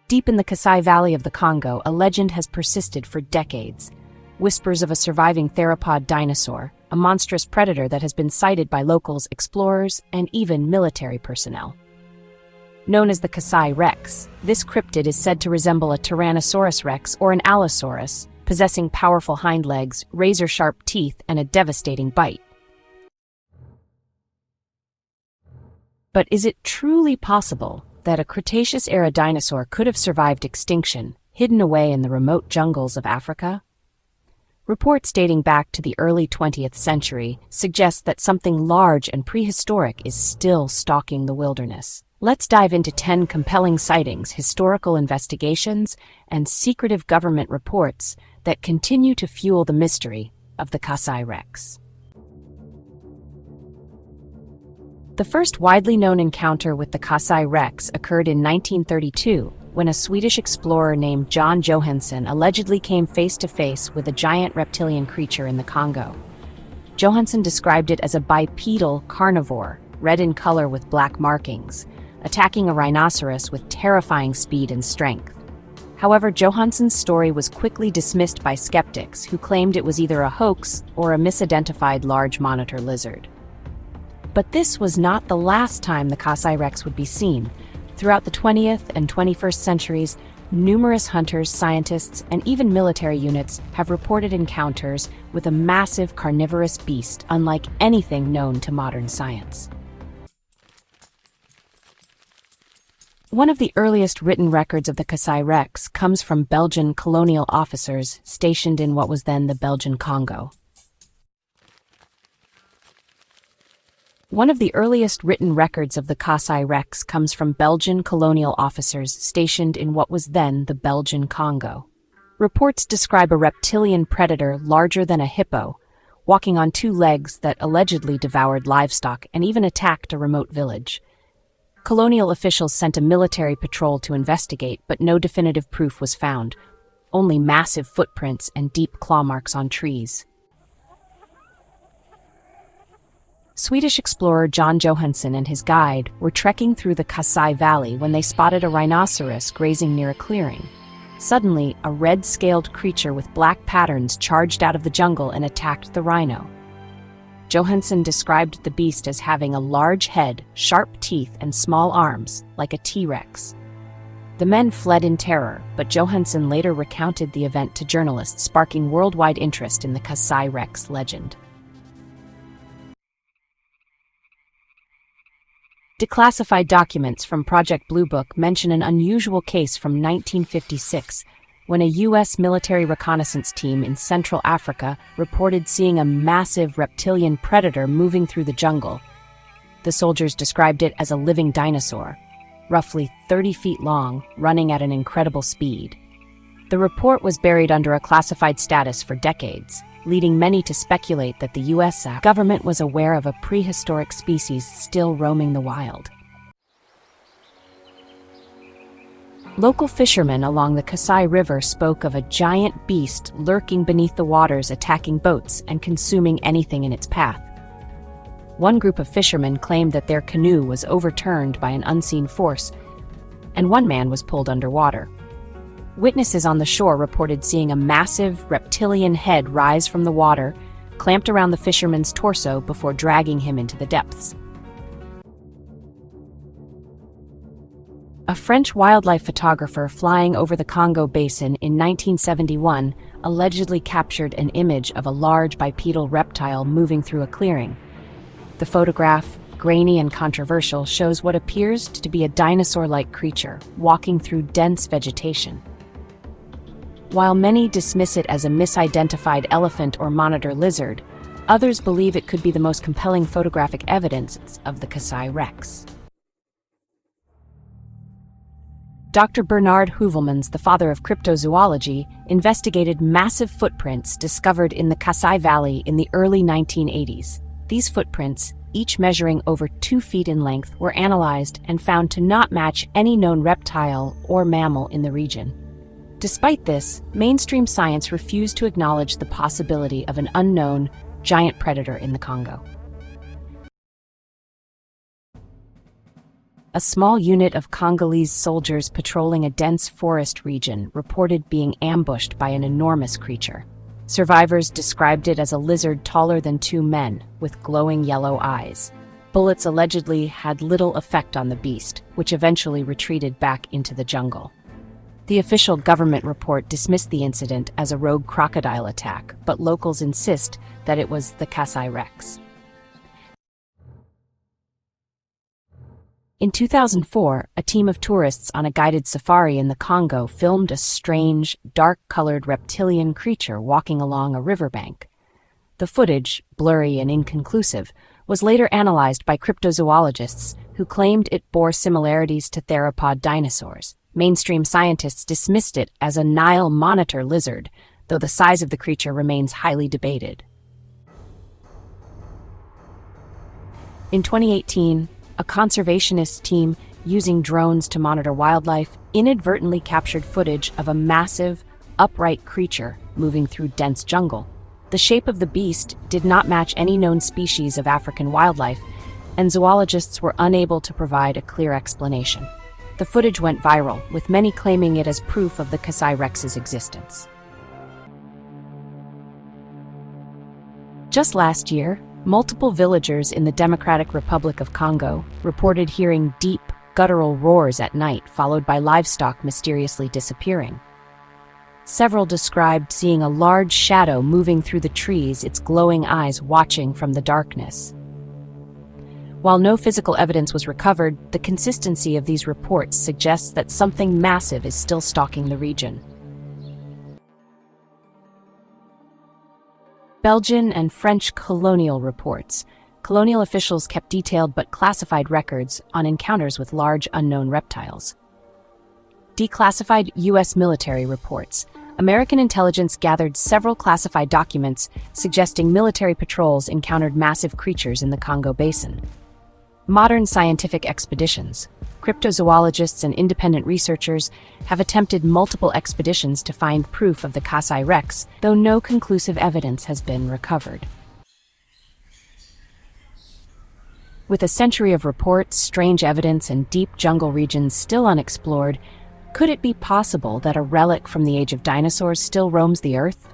Deep in the Kasai Valley of the Congo, a legend has persisted for decades. Whispers of a surviving theropod dinosaur, a monstrous predator that has been sighted by locals, explorers, and even military personnel. Known as the Casai Rex, this cryptid is said to resemble a Tyrannosaurus rex or an Allosaurus, possessing powerful hind legs, razor-sharp teeth, and a devastating bite. But is it truly possible that a Cretaceous-era dinosaur could have survived extinction, hidden away in the remote jungles of Africa? Reports dating back to the early 20th century suggest that something large and prehistoric is still stalking the wilderness. Let's dive into 10 compelling sightings, historical investigations, and secretive government reports that continue to fuel the mystery of the Casai Rex. The first widely known encounter with the Casai Rex occurred in 1932, when a Swedish explorer named John Johansson allegedly came face-to-face with a giant reptilian creature in the Congo. Johansson described it as a bipedal carnivore, red in color with black markings, attacking a rhinoceros with terrifying speed and strength. However, Johansson's story was quickly dismissed by skeptics who claimed it was either a hoax or a misidentified large monitor lizard. But this was not the last time the Casai Rex would be seen. Throughout the 20th and 21st centuries, numerous hunters, scientists, and even military units have reported encounters with a massive carnivorous beast unlike anything known to modern science. One of the earliest written records of the Casai Rex comes from Belgian colonial officers stationed in what was then the Belgian Congo. One of the earliest written records of the Casai Rex comes from Belgian colonial officers stationed in what was then the Belgian Congo. Reports describe a reptilian predator larger than a hippo, walking on two legs that allegedly devoured livestock and even attacked a remote village. Colonial officials sent a military patrol to investigate, but no definitive proof was found, only massive footprints and deep claw marks on trees. Swedish explorer John Johansson and his guide were trekking through the Kasai Valley when they spotted a rhinoceros grazing near a clearing. Suddenly, a red-scaled creature with black patterns charged out of the jungle and attacked the rhino. Johansson described the beast as having a large head, sharp teeth, and small arms, like a T-Rex. The men fled in terror, but Johansson later recounted the event to journalists, sparking worldwide interest in the Casai Rex legend. Declassified documents from Project Blue Book mention an unusual case from 1956 when a U.S. military reconnaissance team in Central Africa reported seeing a massive reptilian predator moving through the jungle. The soldiers described it as a living dinosaur, roughly 30 feet long, running at an incredible speed. The report was buried under a classified status for decades, leading many to speculate that the U.S. government was aware of a prehistoric species still roaming the wild. Local fishermen along the Kasai River spoke of a giant beast lurking beneath the waters, attacking boats and consuming anything in its path. One group of fishermen claimed that their canoe was overturned by an unseen force, and one man was pulled underwater. Witnesses on the shore reported seeing a massive reptilian head rise from the water, clamped around the fisherman's torso before dragging him into the depths. A French wildlife photographer flying over the Congo Basin in 1971 allegedly captured an image of a large bipedal reptile moving through a clearing. The photograph, grainy and controversial, shows what appears to be a dinosaur-like creature walking through dense vegetation. While many dismiss it as a misidentified elephant or monitor lizard, others believe it could be the most compelling photographic evidence of the Casai Rex. Dr. Bernard Heuvelmans, the father of cryptozoology, investigated massive footprints discovered in the Kasai Valley in the early 1980s. These footprints, each measuring over 2 feet in length, were analyzed and found to not match any known reptile or mammal in the region. Despite this, mainstream science refused to acknowledge the possibility of an unknown, giant predator in the Congo. a small unit of Congolese soldiers patrolling a dense forest region reported being ambushed by an enormous creature. Survivors described it as a lizard taller than 2 men, with glowing yellow eyes. Bullets allegedly had little effect on the beast, which eventually retreated back into the jungle. The official government report dismissed the incident as a rogue crocodile attack, but locals insist that it was the Casai Rex. In 2004, a team of tourists on a guided safari in the Congo filmed a strange, dark-colored reptilian creature walking along a riverbank. The footage, blurry and inconclusive, was later analyzed by cryptozoologists who claimed it bore similarities to theropod dinosaurs. Mainstream scientists dismissed it as a Nile monitor lizard, though the size of the creature remains highly debated. In 2018, a conservationist team using drones to monitor wildlife inadvertently captured footage of a massive, upright creature moving through dense jungle. The shape of the beast did not match any known species of African wildlife, and zoologists were unable to provide a clear explanation. The footage went viral, with many claiming it as proof of the Casai Rex's existence. Just last year, multiple villagers in the Democratic Republic of Congo reported hearing deep, guttural roars at night, followed by livestock mysteriously disappearing. Several described seeing a large shadow moving through the trees, its glowing eyes watching from the darkness. While no physical evidence was recovered, the consistency of these reports suggests that something massive is still stalking the region. Belgian and French colonial reports. Colonial officials kept detailed but classified records on encounters with large unknown reptiles. Declassified U.S. military reports. American intelligence gathered several classified documents suggesting military patrols encountered massive creatures in the Congo Basin. Modern scientific expeditions. Cryptozoologists and independent researchers have attempted multiple expeditions to find proof of the Casai Rex, though no conclusive evidence has been recovered. With a century of reports, strange evidence, and deep jungle regions still unexplored, could it be possible that a relic from the age of dinosaurs still roams the Earth?